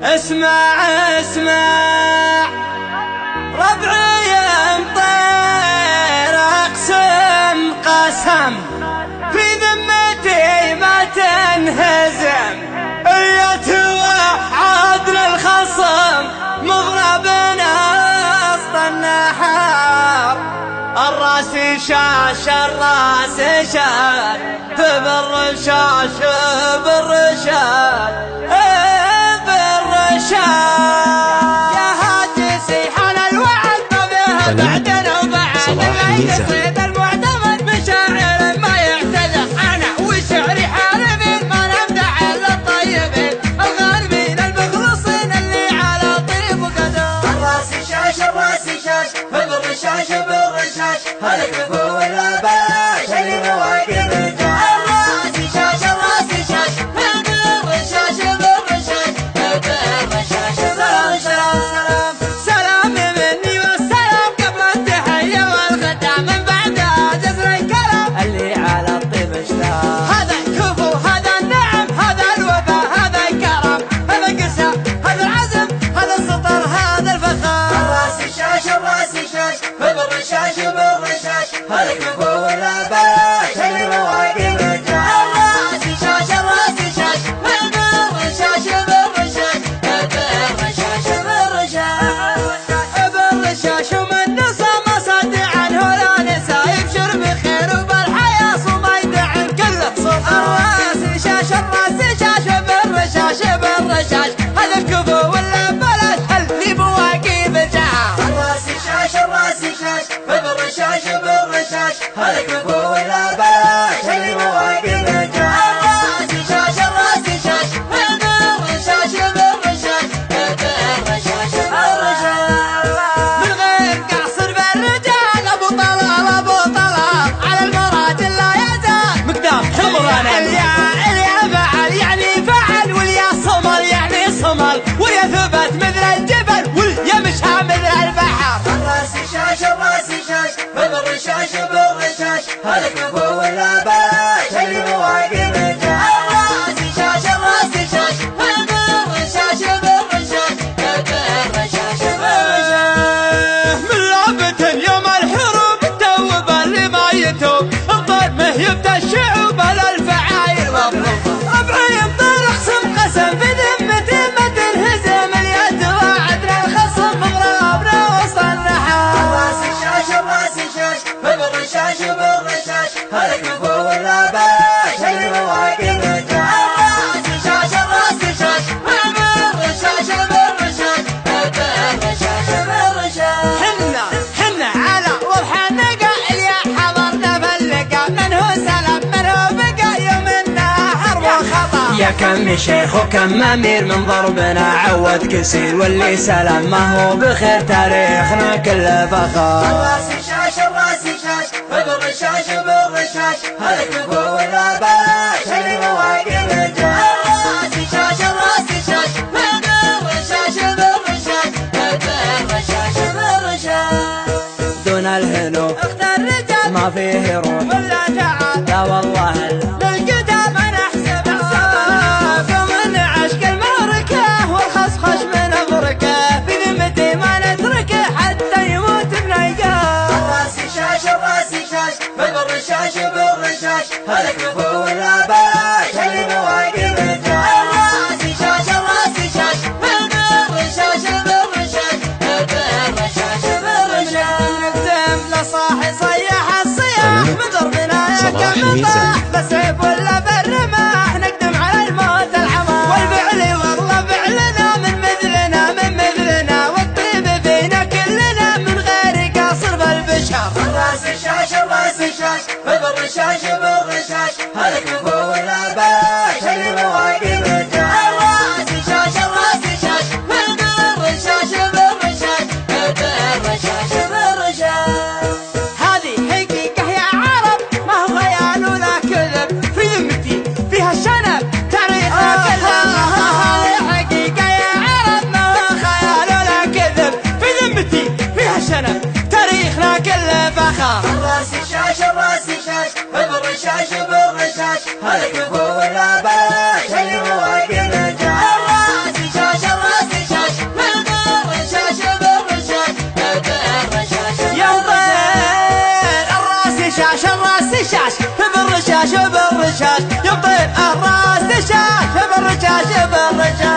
اسمع اسمع ربعي مطير اقسم قسم في ذمتي ما تنهزم يا توعد للخصم مغربنا وسط النحار الراس شاش الراس شاش بالرشاش بالرشاش يا هاجسي حال الوعد طبيها بعدنا وبعد ما يصيد المعتمد بشاعر ما يعتذر انا وشعري حالمين ما نبدع الا الطيبين الغالبين المخلصين اللي على طيب وقدر الراس شاش بالرشاش بالرشاش هلك فوق الاباش اللي مواقف الرجال الراس شاش بالرشاش بالرشاش بالرشاش سلام مني والسلام قبل التحية والختام من بعدها جزر الكلام اللي على الطيب اشتاق هذا الكفو هذا النعم هذا الوفاء هذا الكرم هذا القسم هذا العزم هذا السطر هذا الفخار الراس شاش بالرشاش بالرشاش هلك فوق الاباش اللي مواقف الرجال الراس شاش بالرشاش بالرشاش بالرشاش ومن نصى مصدع عنه لا نسى يبشر بخير وبالحياة صوما يدعم كل صوت الراس شاش بالرشاش بالرشاش هذا الكفو ولا بلاش اللي بواقف الجاه الراس شاش بالرشاش بالرشاش هلك فوق الاباش اللي مواقف الرجال الراس شاش بالرشاش بالرشاش من غير قصر بالرجال ابو طلال على المراجل لا يزال مقدام حمرنا اليا فعل يعني فعل واليا صمل يعني صمل واليا ثبت مثل الجبل واليا مشى مثل البحر الراس شاش بالرشاش بالرشاش هلك فوق الاباش اللي مواقف الرجال الراس شاش بالرشاش بالرشاش من لعبة يوم الحروب توب اللي ما يتوب الظلمه يبدا الشعوب الفعايل ربعي مطير اقسم قسم في ذمتي ما تنهزم اليد واعد للخصم مغربنا وسط النحار الراس شاش بالرشاش بالرشاش هلك فوق الاباش اللي مواقف الرجال الراس شاش بالرشاش بالرشاش حنا على وضح النقا اللي حضرنا في اللقا من هو سلام من هو بقى يومنا حرب وخطر يا كم شيخ وكم امير من ضربنا عود كسير واللي سلام ما هو بخير تاريخنا كله فخر الراس شاش بالرشاش بالرشاش هلك فوق الاباش اللي مواقف الرجال الراس شاش بالرشاش دون الهنو اختار رجال ما فيه روح ولا تعال لا والله للقدام نحسب قوم عشق المعركة والخصخش من افركه في ذمتي ما نتركه حتى يموت بنيقاه الراس شاش بالرشاش بالرشاش هلك فوق الاباش اللي مواقف الرجال الراس شاش بالرشاش نقدم لصاحي صيح الصياح من ضربنا يا كم طاح بس بالرشاش بالرشاش يبطل الراس دشاش بالرشاش بالرشاش